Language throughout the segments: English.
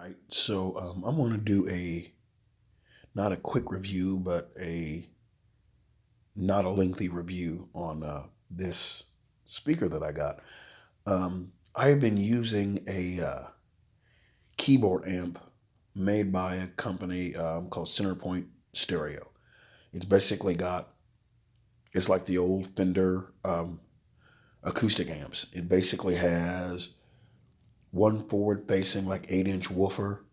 Right. So I'm going to do not a quick review, but not a lengthy review on this speaker that I got. I have been using a keyboard amp made by a company called Centerpoint Stereo. It's basically it's like the old Fender acoustic amps. It basically has one forward facing like 8-inch woofer.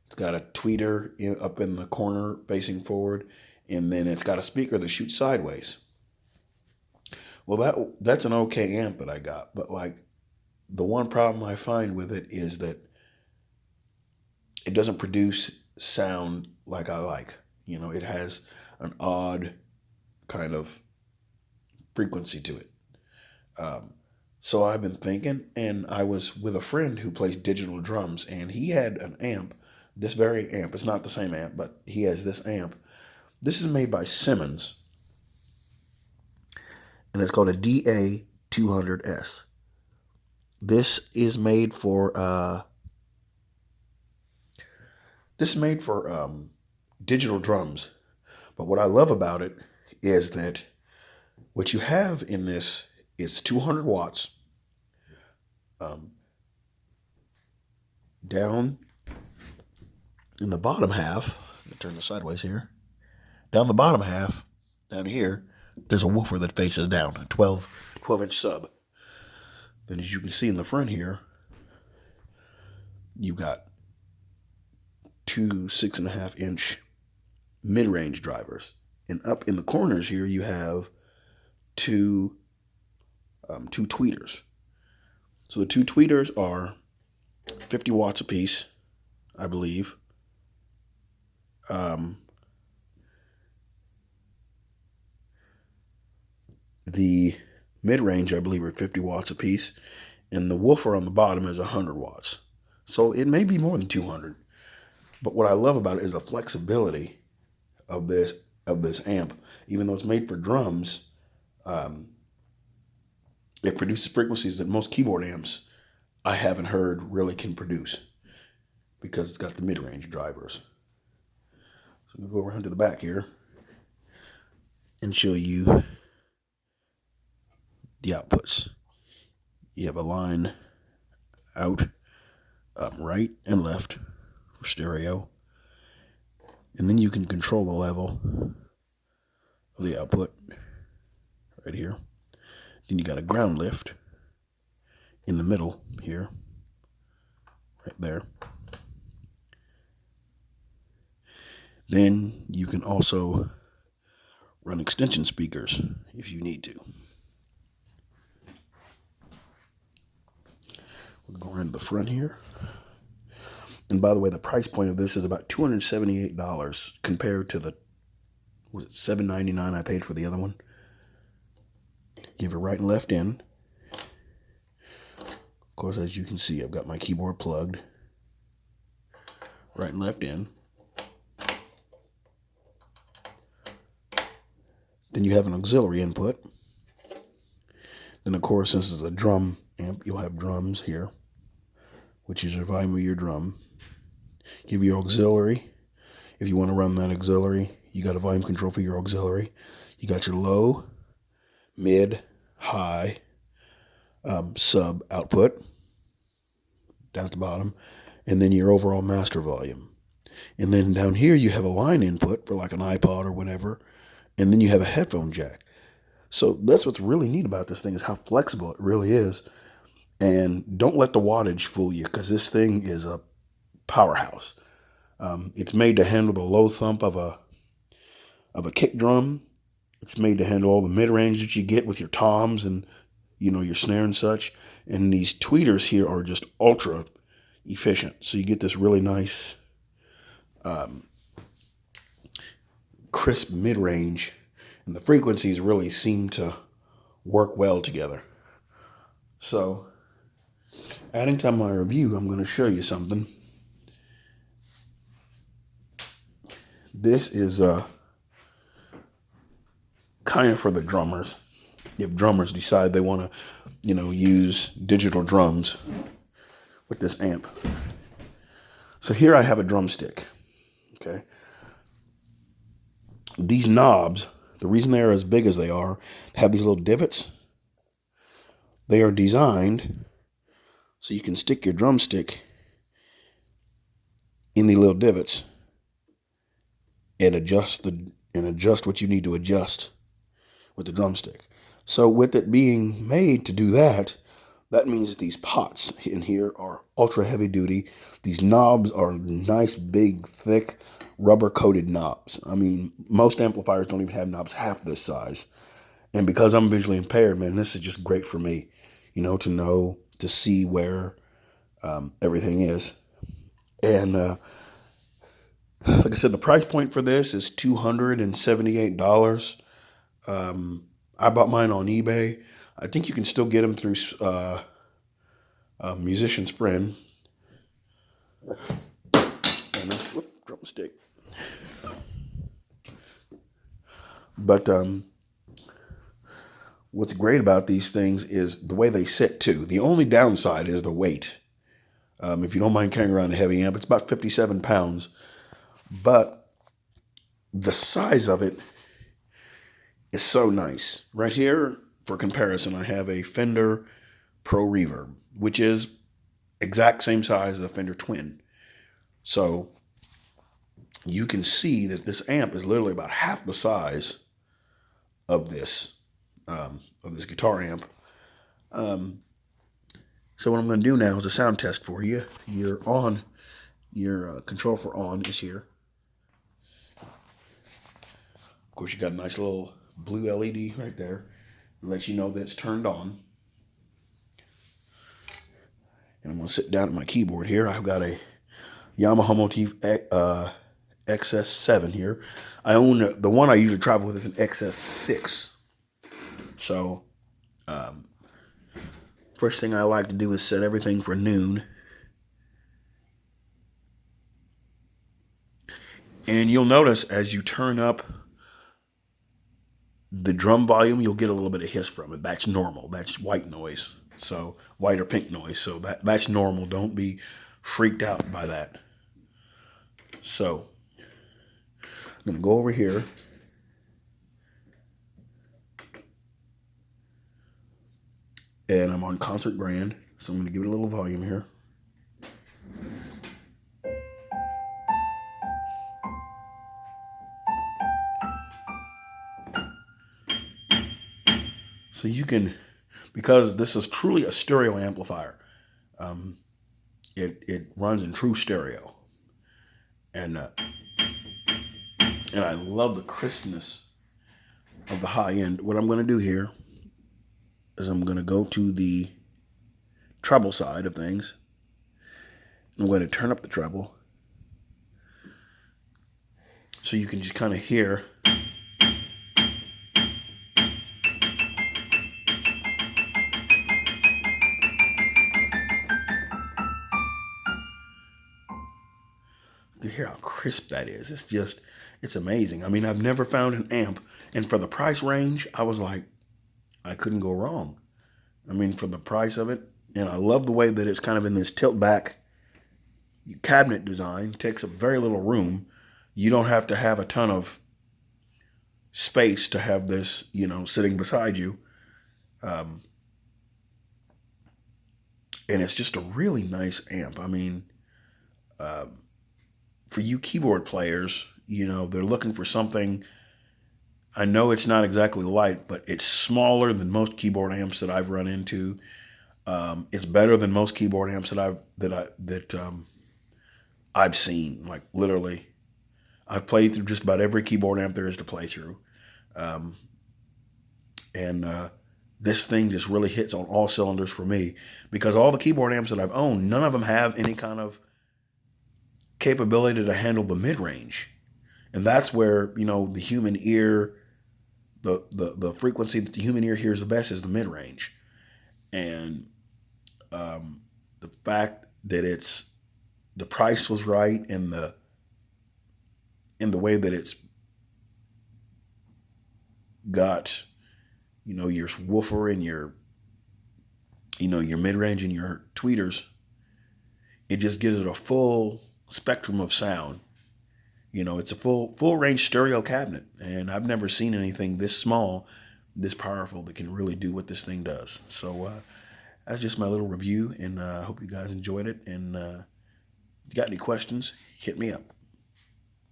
It's got a tweeter up in the corner facing forward, and then it's got a speaker that shoots sideways. Well, that's an okay amp that I got, but like the one problem I find with it is that it doesn't produce sound like I like. It has an odd kind of frequency to it. So I've been thinking, and I was with a friend who plays digital drums, and he had an amp, this very amp. It's not the same amp, but he has this amp. This is made by Simmons, and it's called a DA200S. This is made for digital drums. But what I love about it is that what you have in this is 200 watts. Down in the bottom half, let me turn this sideways here. Down the bottom half, down here, there's a woofer that faces down, a 12-inch sub. Then as you can see in the front here, you've got two 6.5-inch mid-range drivers. And up in the corners here, you have two tweeters. So the two tweeters are 50 watts apiece, I believe. The mid-range, I believe, are 50 watts apiece, and the woofer on the bottom is 100 watts. So it may be more than 200. But what I love about it is the flexibility of this amp. Even though it's made for drums, it produces frequencies that most keyboard amps I haven't heard really can produce because it's got the mid-range drivers. So we'll go around to the back here and show you the outputs. You have a line out, right and left for stereo, and then you can control the level of the output right here. Then you got a ground lift in the middle here, right there. Then you can also run extension speakers if you need to. We'll go around the front here. And by the way, the price point of this is about $278 compared to the $799 I paid for the other one. You have a right and left in. Of course, as you can see, I've got my keyboard plugged. Right and left in. Then you have an auxiliary input. Then, of course, since it's a drum amp, you'll have drums here, which is the volume of your drum. Give your auxiliary. If you want to run that auxiliary, you got a volume control for your auxiliary. You got your low, mid, high, sub output down at the bottom, and then your overall master volume. And then down here you have a line input for like an iPod or whatever, and then you have a headphone jack. So that's what's really neat about this thing is how flexible it really is. And don't let the wattage fool you, because this thing is a powerhouse. It's made to handle the low thump of a kick drum. It's made to handle all the mid-range that you get with your toms and your snare and such. And these tweeters here are just ultra efficient. So you get this really nice crisp mid-range, and the frequencies really seem to work well together. So adding to my review, I'm going to show you something. This is kind of for the drummers. If drummers decide they want to, use digital drums with this amp. So here I have a drumstick. Okay. These knobs, the reason they are as big as they are, have these little divots. They are designed so you can stick your drumstick in the little divots and adjust what you need to adjust with the drumstick. So with it being made to do that, that means these pots in here are ultra heavy duty. These knobs are nice, big, thick, rubber coated knobs. I mean, most amplifiers don't even have knobs half this size. And because I'm visually impaired, man, this is just great for me, to see where everything is. And like I said, the price point for this is $278. I bought mine on eBay. I think you can still get them through Musician's Friend. And drumstick. But what's great about these things is the way they sit too. The only downside is the weight. If you don't mind carrying around a heavy amp, it's about 57 pounds. But the size of it is so nice. Right here, for comparison, I have a Fender Pro Reverb, which is exact same size as a Fender Twin. So you can see that this amp is literally about half the size of this guitar amp. So what I'm going to do now is a sound test for you. Your control for on is here. Of course, you got a nice little blue LED right there. It lets you know that it's turned on. And I'm going to sit down at my keyboard here. I've got a Yamaha Motif XS7 here. I own the one I usually travel with is an XS6. So, first thing I like to do is set everything for noon. And you'll notice as you turn up the drum volume, you'll get a little bit of hiss from it. That's normal. That's white noise. So, white or pink noise. So that's normal. Don't be freaked out by that. So, I'm going to go over here. And I'm on Concert Grand. So I'm going to give it a little volume here. So you can, because this is truly a stereo amplifier, it runs in true stereo. And I love the crispness of the high end. What I'm going to do here is I'm going to go to the treble side of things. I'm going to turn up the treble so you can just kind of hear. To hear how crisp that is. It's amazing. I mean, I've never found an amp, and for the price range, I was like, I couldn't go wrong. I mean, for the price of it, and I love the way that it's kind of in this tilt back cabinet design. Takes up very little room. You don't have to have a ton of space to have this, sitting beside you. And it's just a really nice amp. I mean, for you keyboard players, they're looking for something. I know it's not exactly light, but it's smaller than most keyboard amps that I've run into. It's better than most keyboard amps that I've seen. Like literally, I've played through just about every keyboard amp there is to play through, and this thing just really hits on all cylinders for me, because all the keyboard amps that I've owned, none of them have any kind of capability to handle the mid-range. And that's where, the human ear, the frequency that the human ear hears the best is the mid-range. And the fact that the price was right, and in the way that it's got, your woofer and your mid-range and your tweeters, it just gives it a full spectrum of sound. You know, it's a full range stereo cabinet, and I've never seen anything this small, this powerful that can really do what this thing does. So that's just my little review, and I hope you guys enjoyed it. And if you got any questions, hit me up.